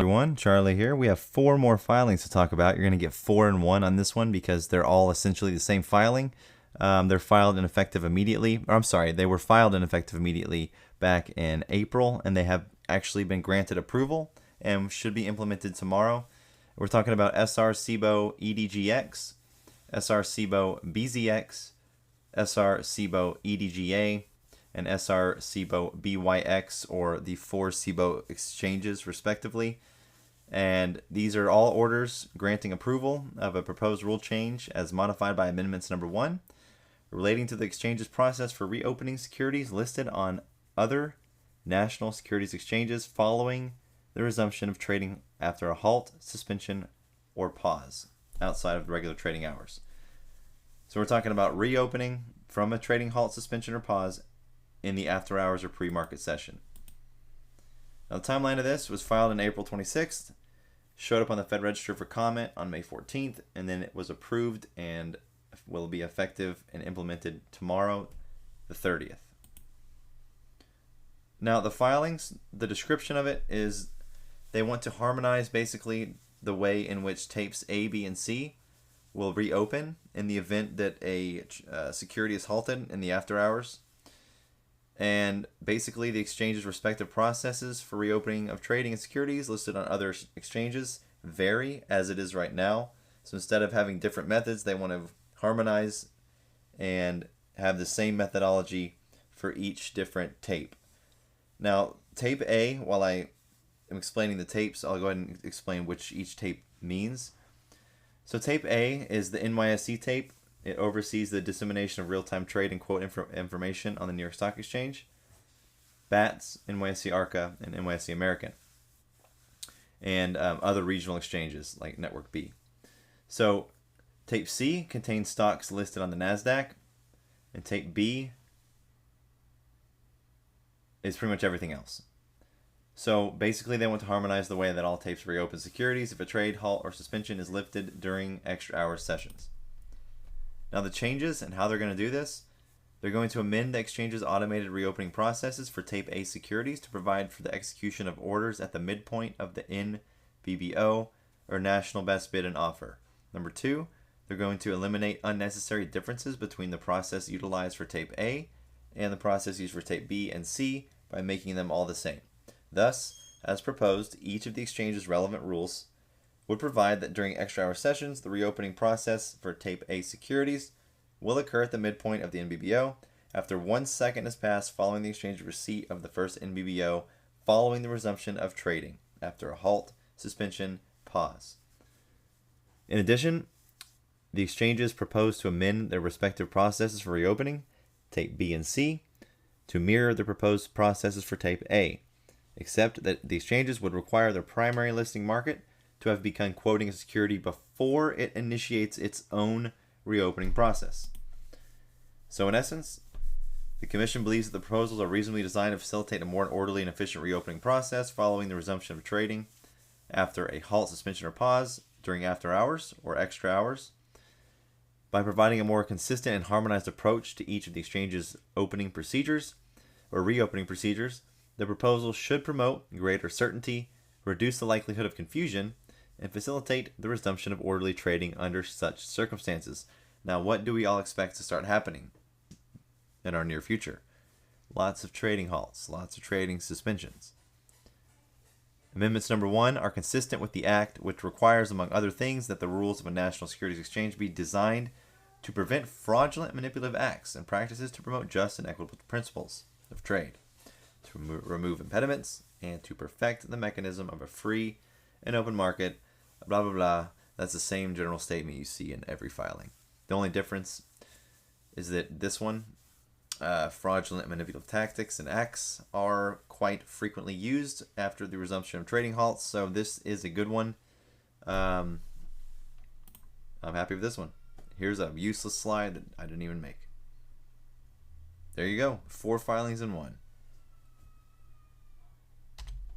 everyone. Charlie here. We have 4 more filings to talk about. You're going to get 4 in 1 on this one because they're all essentially the same filing. They're filed and effective immediately. Or, I'm sorry, they were filed and effective immediately back in April, and they have actually been granted approval and should be implemented tomorrow. We're talking about SR CBOE EDGX, SR CBOE BZX, SR CBOE EDGA, and SR CBOE BYX, or the 4 CBOE exchanges respectively. And these are all orders granting approval of a proposed rule change as modified by amendments number 1 relating to the exchange's process for reopening securities listed on other national securities exchanges following the resumption of trading after a halt, suspension, or pause outside of regular trading hours. So we're talking about reopening from a trading halt, suspension, or pause in the after hours or pre-market session. Now, the timeline of this was filed on April 26th, showed up on the Fed Register for comment on May 14th, and then it was approved and will be effective and implemented tomorrow, the 30th. Now, the filings, the description of it is they want to harmonize basically the way in which tapes A, B, and C will reopen in the event that a security is halted in the after hours. And basically, the exchange's respective processes for reopening of trading and securities listed on other exchanges vary as it is right now. So instead of having different methods, they want to harmonize and have the same methodology for each different tape. Now, tape A, while I am explaining the tapes, I'll go ahead and explain which each tape means. So tape A is the NYSE tape. It oversees the dissemination of real-time trade and quote information on the New York Stock Exchange. BATS, NYSE Arca, and NYSE American. And other regional exchanges like Network B. So tape C contains stocks listed on the NASDAQ. And tape B is pretty much everything else. So basically, they want to harmonize the way that all tapes reopen securities if a trade, halt, or suspension is lifted during extra hours sessions. Now, the changes and how they're going to do this, they're going to amend the exchange's automated reopening processes for tape A securities to provide for the execution of orders at the midpoint of the NBBO, or National Best Bid and Offer. Number 2, they're going to eliminate unnecessary differences between the process utilized for tape A and the process used for tape B and C by making them all the same. Thus, as proposed, each of the exchange's relevant rules would provide that during extra hour sessions, the reopening process for tape A securities will occur at the midpoint of the NBBO after 1 second has passed following the exchange's receipt of the first NBBO following the resumption of trading after a halt, suspension, pause. In addition, the exchanges propose to amend their respective processes for reopening tape B and C to mirror the proposed processes for tape A, except that the exchanges would require their primary listing market to have begun quoting a security before it initiates its own reopening process. So in essence, the Commission believes that the proposals are reasonably designed to facilitate a more orderly and efficient reopening process following the resumption of trading after a halt, suspension, or pause during after hours or extra hours. By providing a more consistent and harmonized approach to each of the exchange's opening procedures or reopening procedures, the proposal should promote greater certainty, reduce the likelihood of confusion, and facilitate the resumption of orderly trading under such circumstances. Now, what do we all expect to start happening in our near future? Lots of trading halts, lots of trading suspensions. Amendments number 1 are consistent with the Act, which requires, among other things, that the rules of a national securities exchange be designed to prevent fraudulent manipulative acts and practices to promote just and equitable principles of trade, to remove impediments, and to perfect the mechanism of a free and open market, blah, blah, blah. That's the same general statement you see in every filing. The only difference is that this one, fraudulent manipulative tactics and acts are quite frequently used after the resumption of trading halts, so this is a good one. I'm happy with this one. Here's a useless slide that I didn't even make. There you go, 4 filings in 1.